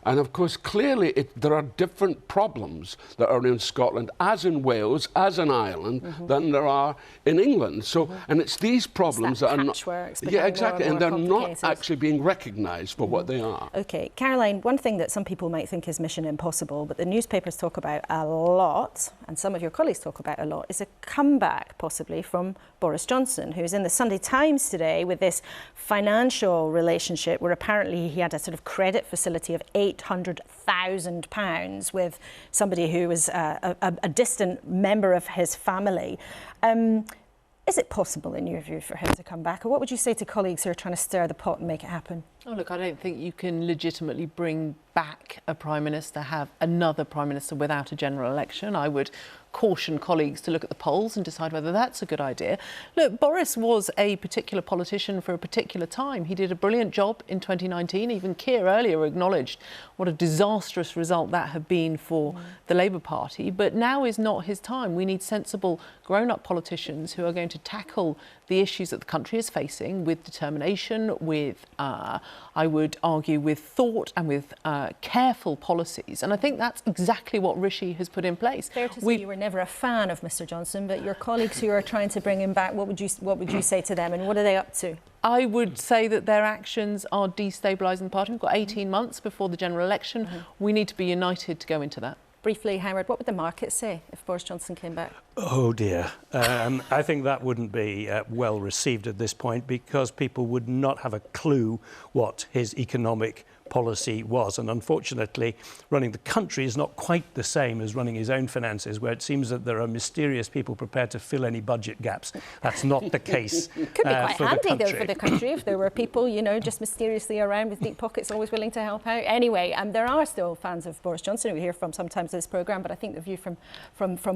And of course, clearly, there are different problems that are in Scotland, as in Wales, as in Ireland, than there are in England. So, and it's these problems that are not... Yeah, exactly. And they're not actually being recognised for what they are. OK. Caroline, one thing that some people might think is mission impossible, but the newspapers talk about a lot, and some of your colleagues talk about a lot, is a comeback, possibly, from Boris Johnson, who's in the Sunday Times today with this financial relationship where apparently he had a sort of credit facility of £800,000 with somebody who was a distant member of his family. Is it possible, in your view, for him to come back? Or what would you say to colleagues who are trying to stir the pot and make it happen? Oh, look, I don't think you can legitimately bring back a Prime Minister, have another Prime Minister without a general election. I would caution colleagues to look at the polls and decide whether that's a good idea. Look, Boris was a particular politician for a particular time. He did a brilliant job in 2019. Even Keir earlier acknowledged what a disastrous result that had been for the Labour Party. But now is not his time. We need sensible, grown-up politicians who are going to tackle the issues that the country is facing with determination, with, I would argue, with thought and with careful policies. And I think that's exactly what Rishi has put in place. Fair to say you were never a fan of Mr Johnson, but your colleagues who are trying to bring him back, what would you say to them, and what are they up to? I would say that their actions are destabilising the party. We've got 18 months before the general election. We need to be united to go into that. Briefly, Howard, what would the market say if Boris Johnson came back? Oh dear. I think that wouldn't be well received at this point, because people would not have a clue what his economic policy was. And unfortunately, running the country is not quite the same as running his own finances, where it seems that there are mysterious people prepared to fill any budget gaps. That's not the case. Could be quite handy, though, for the country if there were people, you know, just mysteriously around with deep pockets, always willing to help out. Anyway, there are still fans of Boris Johnson who we hear from sometimes in this programme, but I think the view from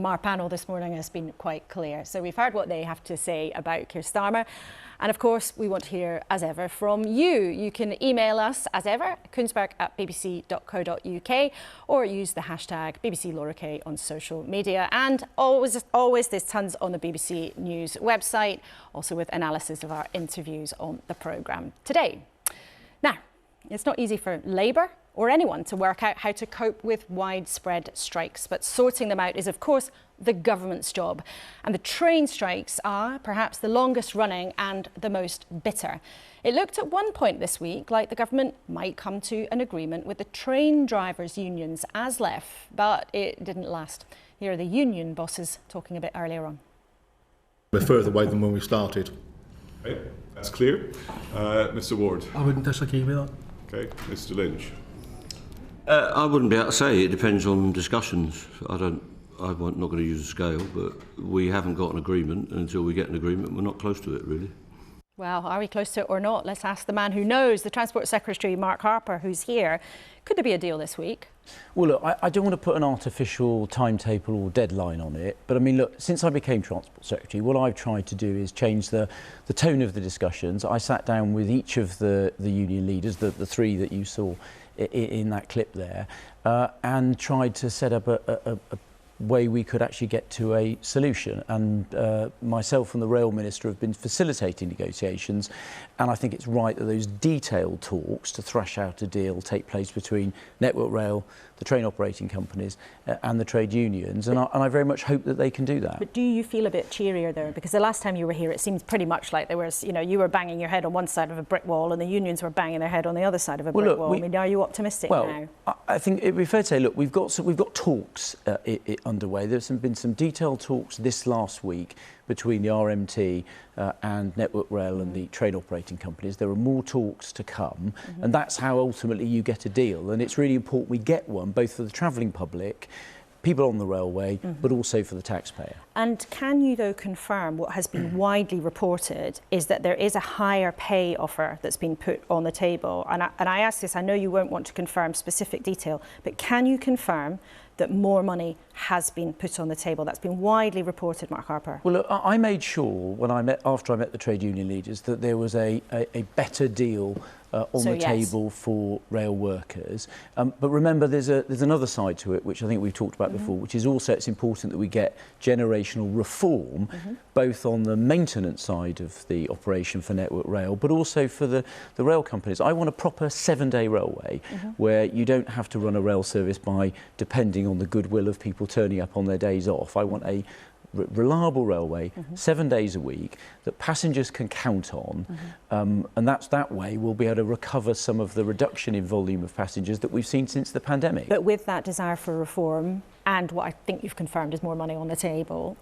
our panel this morning has been quite clear. So we've heard what they have to say about Keir Starmer. And of course, we want to hear, as ever, from you. You can email us, as ever, kuenssberg@bbc.co.uk, or use the hashtag BBC Laura K on social media. And always, there's tons on the BBC News website, also with analysis of our interviews on the programme today. Now, it's not easy for Labour or anyone to work out how to cope with widespread strikes, but sorting them out is, of course, the government's job. And the train strikes are perhaps the longest running and the most bitter. It looked at one point this week like the government might come to an agreement with the train drivers' unions, ASLEF, but it didn't last. Here are the union bosses talking a bit earlier on. We're further away than when we started. Okay, that's clear. Mr. Ward. I wouldn't disagree with that. Okay, Mr. Lynch. I wouldn't be able to say. It depends on discussions. I'm not going to use a scale, but we haven't got an agreement, and until we get an agreement, we're not close to it, really. Well, are we close to it or not? Let's ask the man who knows, the Transport Secretary, Mark Harper, who's here. Could there be a deal this week? Well, look, I don't want to put an artificial timetable or deadline on it, but I mean, look, since I became Transport Secretary, what I've tried to do is change the tone of the discussions. I sat down with each of the union leaders, the three that you saw in that clip there, and tried to set up a way we could actually get to a solution. And myself and the Rail Minister have been facilitating negotiations, and I think it's right that those detailed talks to thrash out a deal take place between Network Rail, the train operating companies and the trade unions, and I very much hope that they can do that. But do you feel a bit cheerier though? Because the last time you were here, it seemed pretty much like there was, you know, you were banging your head on one side of a brick wall and the unions were banging their head on the other side of a brick wall. I mean, are you optimistic now? I think it'd be fair to say, look, we've got talks underway. There's been some detailed talks this last week between the RMT and Network Rail and the train operating companies. There are more talks to come, and that's how ultimately you get a deal. And it's really important we get one, both for the travelling public, people on the railway, but also for the taxpayer. And can you, though, confirm what has been widely reported is that there is a higher pay offer that's been put on the table? And I ask this, I know you won't want to confirm specific detail, but can you confirm that more money has been put on the table? That's been widely reported, Mark Harper. Well, look, I made sure after I met the trade union leaders that there was a better deal on the table for rail workers. But remember, there's another side to it, which I think we've talked about before, which is also it's important that we get generational reform, both on the maintenance side of the operation for Network Rail, but also for the rail companies. I want a proper 7-day railway where you don't have to run a rail service by depending on the goodwill of people turning up on their days off. I want a reliable railway, 7 days a week, that passengers can count on, and that way we'll be able to recover some of the reduction in volume of passengers that we've seen since the pandemic. But with that desire for reform and what I think you've confirmed is more money on the table,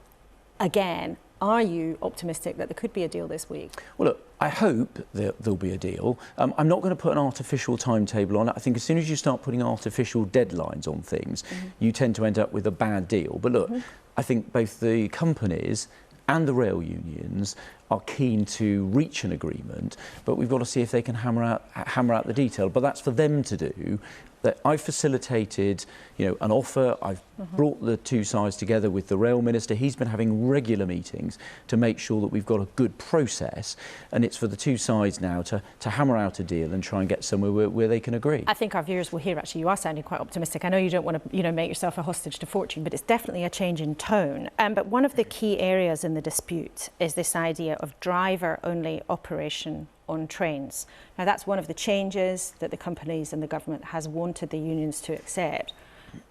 again, are you optimistic that there could be a deal this week? Well, look, I hope there'll be a deal. I'm not going to put an artificial timetable on it. I think as soon as you start putting artificial deadlines on things, you tend to end up with a bad deal. But look, I think both the companies and the rail unions are keen to reach an agreement, but we've got to see if they can hammer out the detail. But that's for them to do. That I've facilitated, an offer. I've brought the two sides together with the Rail Minister. He's been having regular meetings to make sure that we've got a good process, and it's for the two sides now to hammer out a deal and try and get somewhere where they can agree. I think our viewers will hear, actually, you are sounding quite optimistic. I know you don't want to, make yourself a hostage to fortune, but it's definitely a change in tone. But one of the key areas in the dispute is this idea of driver-only operation on trains. Now, that's one of the changes that the companies and the government has wanted the unions to accept.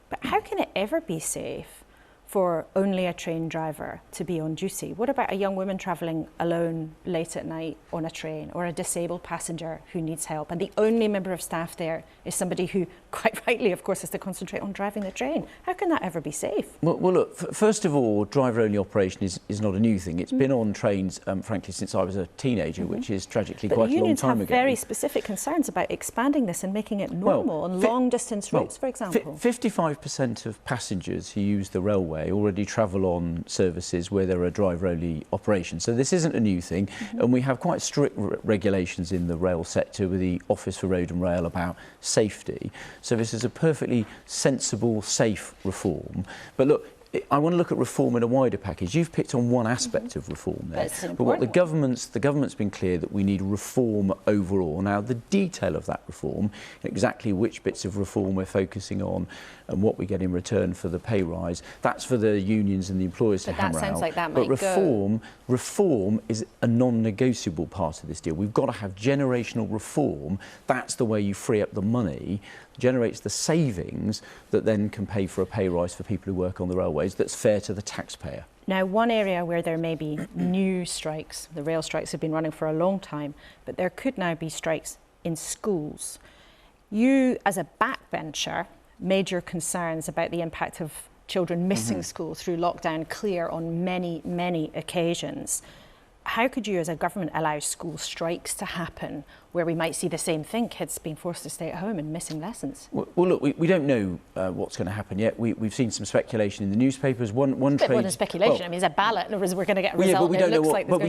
But how can it ever be safe for only a train driver to be on duty? What about a young woman travelling alone late at night on a train, or a disabled passenger who needs help, and the only member of staff there is somebody who, quite rightly, of course, has to concentrate on driving the train? How can that ever be safe? Well look, first of all, driver-only operation is not a new thing. It's been on trains, frankly, since I was a teenager, which is tragically quite a long time ago. Unions have very specific concerns about expanding this and making it normal on long-distance routes, for example. 55% of passengers who use the railway already travel on services where there are driver-only operations. So this isn't a new thing, and we have quite strict regulations in the rail sector with the Office for Road and Rail about safety. So this is a perfectly sensible, safe reform. But look, I want to look at reform in a wider package. You've picked on one aspect of reform there, but what the government's been clear that we need reform overall. Now, the detail of that reform, exactly which bits of reform we're focusing on and what we get in return for the pay rise, that's for the unions and the employers to hammer out. That sounds like that might go. Reform is a non-negotiable part of this deal. We've got to have generational reform. That's the way you free up the money, generates the savings that then can pay for a pay rise for people who work on the railways that's fair to the taxpayer. Now, one area where there may be new strikes, the rail strikes have been running for a long time, but there could now be strikes in schools. You, as a backbencher, made your concerns about the impact of children missing school through lockdown clear on many, many occasions. How could you, as a government, allow school strikes to happen where we might see the same thing, kids being forced to stay at home and missing lessons? Well look, we don't know what's going to happen yet. We've seen some speculation in the newspapers. One bit more than speculation. I mean, it's a ballot, and we're going to get a result. But we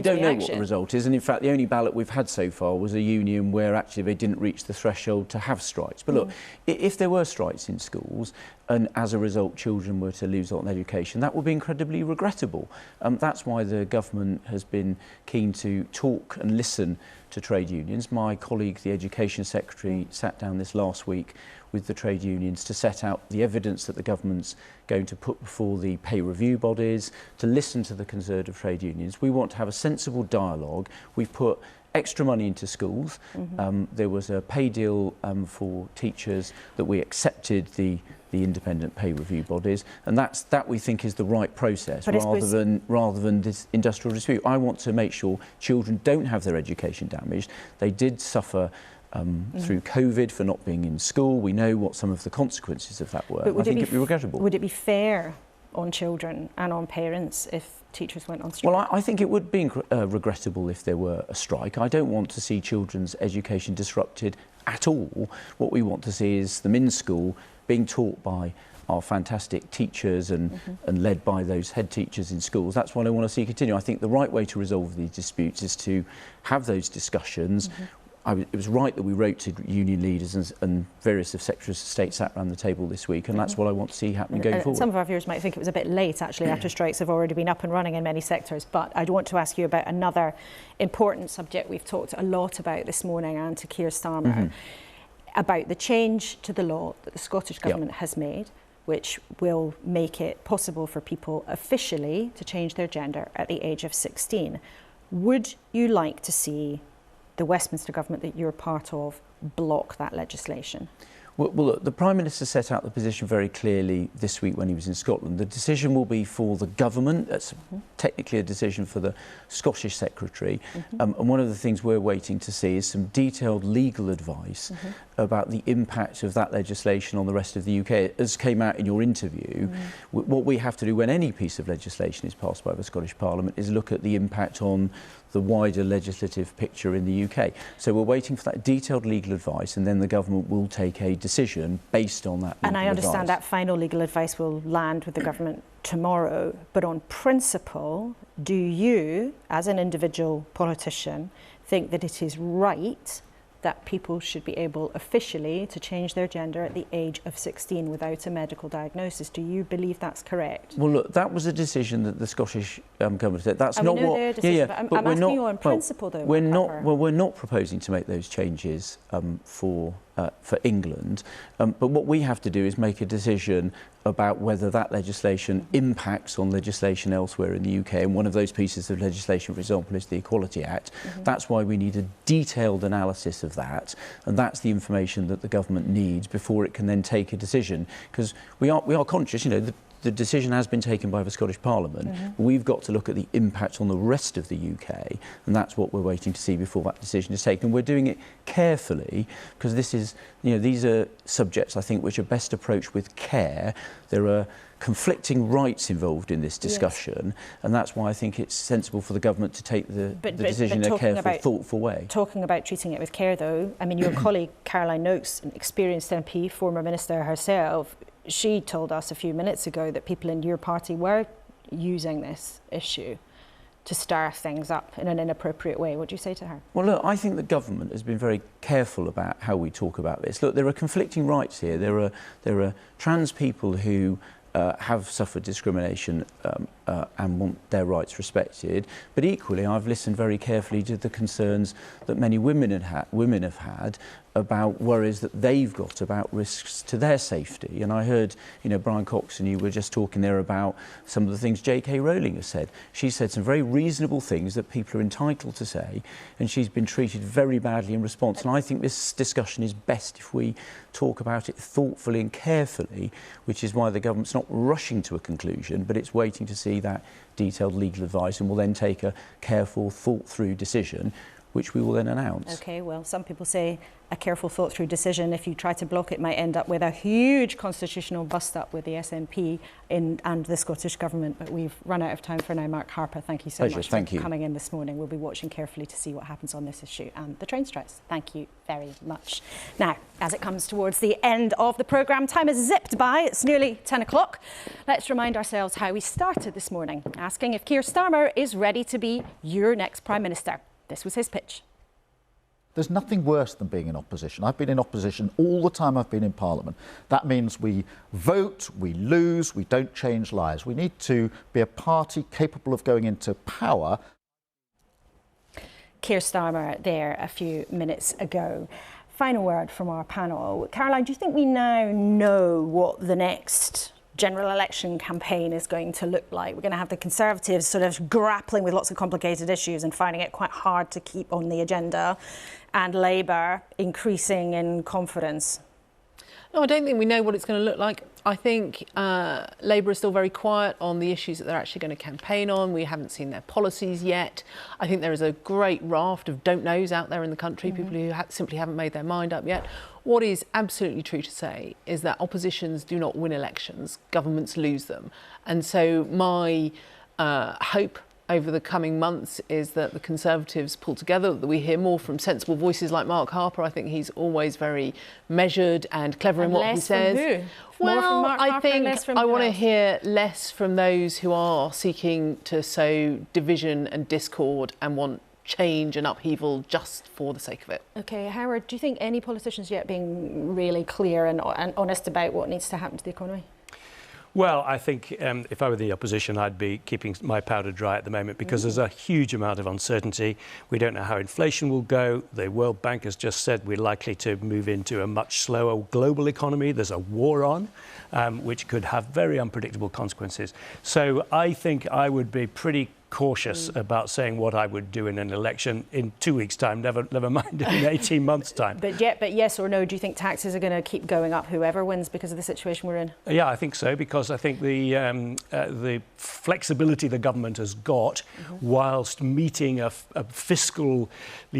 don't know what the result is. And in fact, the only ballot we've had so far was a union where actually they didn't reach the threshold to have strikes. But look, if there were strikes in schools, and as a result children were to lose out on education, that would be incredibly regrettable. That's why the government has been keen to talk and listen to trade unions. My colleague, the Education Secretary, sat down this last week with the trade unions to set out the evidence that the government's going to put before the pay review bodies, to listen to the concerns of trade unions. We want to have a sensible dialogue. We've put extra money into schools. There was a pay deal for teachers that we accepted the independent pay review bodies, and that we think is the right process, rather than this industrial dispute. I want to make sure children don't have their education damaged. They did suffer through COVID for not being in school. We know what some of the consequences of that were. I think it'd be regrettable. Would it be fair on children and on parents if teachers went on strike? Well, I think it would be regrettable if there were a strike. I don't want to see children's education disrupted at all. What we want to see is them in school being taught by our fantastic teachers and led by those head teachers in schools. That's what I want to see continue. I think the right way to resolve these disputes is to have those discussions. It was right that we wrote to union leaders and various of secretaries of state sat around the table this week, and that's what I want to see happening going forward. Some of our viewers might think it was a bit late, actually, after strikes have already been up and running in many sectors, but I want to ask you about another important subject we've talked a lot about this morning, and to Keir Starmer, about the change to the law that the Scottish Government has made, which will make it possible for people officially to change their gender at the age of 16. Would you like to see the Westminster Government that you're part of block that legislation? Well, look, the Prime Minister set out the position very clearly this week when he was in Scotland. The decision will be for the government. That's technically a decision for the Scottish Secretary. And one of the things we're waiting to see is some detailed legal advice about the impact of that legislation on the rest of the UK. As came out in your interview, what we have to do when any piece of legislation is passed by the Scottish Parliament is look at the impact on the wider legislative picture in the UK. So we're waiting for that detailed legal advice, and then the government will take a decision based on that legal advice. And I understand that final legal advice will land with the government tomorrow, but on principle, do you, as an individual politician, think that it is right that people should be able officially to change their gender at the age of 16 without a medical diagnosis? Do you believe that's correct? Well, look, that was a decision that the Scottish government said. That's not what. Their decision, but I'm asking you on principle, though. We're not proposing to make those changes for England, but what we have to do is make a decision about whether that legislation impacts on legislation elsewhere in the UK, and one of those pieces of legislation, for example, is the Equality Act. That's why we need a detailed analysis of that, and that's the information that the government needs before it can then take a decision, because we are conscious, you know, the decision has been taken by the Scottish Parliament. We've got to look at the impact on the rest of the UK, and that's what we're waiting to see before that decision is taken. We're doing it carefully because this is, these are subjects I think which are best approached with care. There are conflicting rights involved in this discussion, and that's why I think it's sensible for the government to take the decision in a careful, thoughtful way. Talking about treating it with care, though, I mean, your colleague Caroline Noakes, an experienced MP, former minister herself, she told us a few minutes ago that people in your party were using this issue to stir things up in an inappropriate way. What do you say to her? Well, look, I think the government has been very careful about how we talk about this. Look, there are conflicting rights here. There are trans people who have suffered discrimination and want their rights respected. But equally, I've listened very carefully to the concerns that many women have had about worries that they've got about risks to their safety. And I heard, Brian Cox, and you were just talking there about some of the things J.K. Rowling has said. She said some very reasonable things that people are entitled to say, and she's been treated very badly in response. And I think this discussion is best if we talk about it thoughtfully and carefully, which is why the government's not rushing to a conclusion, but it's waiting to see that detailed legal advice, and will then take a careful, thought-through decision, which we will then announce. OK, well, some people say a careful thought-through decision, if you try to block it, might end up with a huge constitutional bust-up with the SNP and the Scottish Government. But we've run out of time for now. Mark Harper, thank you so much for coming in this morning. We'll be watching carefully to see what happens on this issue and the train strikes. Thank you very much. Now, as it comes towards the end of the programme, time has zipped by. It's nearly 10 o'clock. Let's remind ourselves how we started this morning, asking if Keir Starmer is ready to be your next Prime Minister. This was his pitch. There's nothing worse than being in opposition. I've been in opposition all the time I've been in Parliament. That means we vote, we lose, we don't change lives. We need to be a party capable of going into power. Keir Starmer there a few minutes ago. Final word from our panel. Caroline, do you think we now know what the next general election campaign is going to look like? We're going to have the Conservatives sort of grappling with lots of complicated issues and finding it quite hard to keep on the agenda, and Labour increasing in confidence. No, I don't think we know what it's going to look like. I think Labour is still very quiet on the issues that they're actually going to campaign on. We haven't seen their policies yet. I think there is a great raft of don't knows out there in the country, people who simply haven't made their mind up yet. What is absolutely true to say is that oppositions do not win elections, governments lose them. And so my hope over the coming months is that the Conservatives pull together, that we hear more from sensible voices like Mark Harper. I think he's always very measured and clever in what he says. From who? Well, I think I want to hear less from those who are seeking to sow division and discord and want change and upheaval just for the sake of it. OK, Howard, do you think any politicians yet being really clear and honest about what needs to happen to the economy? Well, I think if I were the opposition, I'd be keeping my powder dry at the moment because there's a huge amount of uncertainty. We don't know how inflation will go. The World Bank has just said we're likely to move into a much slower global economy. There's a war on, which could have very unpredictable consequences. So I think I would be pretty cautious about saying what I would do in an election in 2 weeks' time, never mind in 18 months' time. But yes or no, do you think taxes are going to keep going up whoever wins because of the situation we're in? Yeah, I think so, because I think the flexibility the government has got whilst meeting a fiscally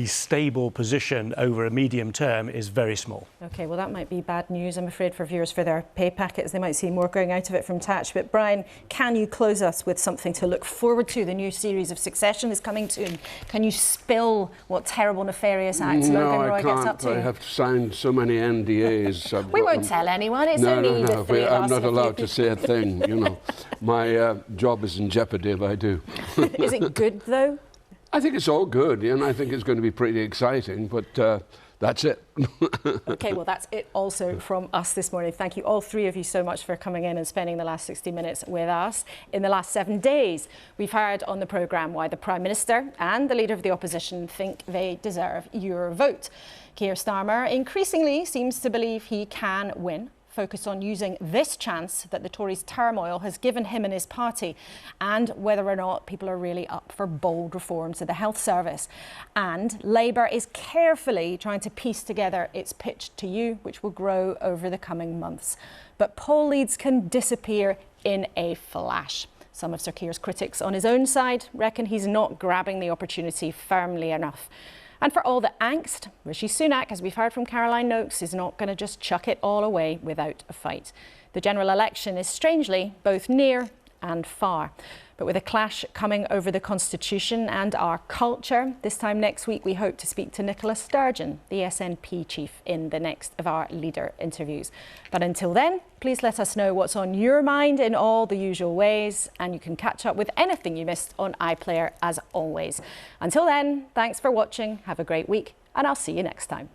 stable position over a medium term is very small. OK, well, that might be bad news, I'm afraid, for viewers for their pay packets. They might see more going out of it from tax. But Brian, can you close us with something to look forward to? The new series of Succession is coming soon. Can you spill what terrible, nefarious acts Logan Roy gets up to? I have signed so many NDAs. We won't tell anyone. It's only the three of us. I'm not allowed to say a thing, you know. My job is in jeopardy if I do. Is it good, though? I think it's all good, and I think it's going to be pretty exciting, but that's it. OK, well, that's it also from us this morning. Thank you, all three of you, so much for coming in and spending the last 60 minutes with us. In the last 7 days, we've heard on the programme why the Prime Minister and the Leader of the Opposition think they deserve your vote. Keir Starmer increasingly seems to believe he can win focus on using this chance that the Tories' turmoil has given him and his party, and whether or not people are really up for bold reforms to the health service. And Labour is carefully trying to piece together its pitch to you, which will grow over the coming months. But poll leads can disappear in a flash. Some of Sir Keir's critics on his own side reckon he's not grabbing the opportunity firmly enough. And for all the angst, Rishi Sunak, as we've heard from Caroline Noakes, is not going to just chuck it all away without a fight. The general election is strangely both near and far. But with a clash coming over the Constitution and our culture, this time next week we hope to speak to Nicola Sturgeon, the SNP chief, in the next of our leader interviews. But until then, please let us know what's on your mind in all the usual ways, and you can catch up with anything you missed on iPlayer as always. Until then, thanks for watching, have a great week, and I'll see you next time.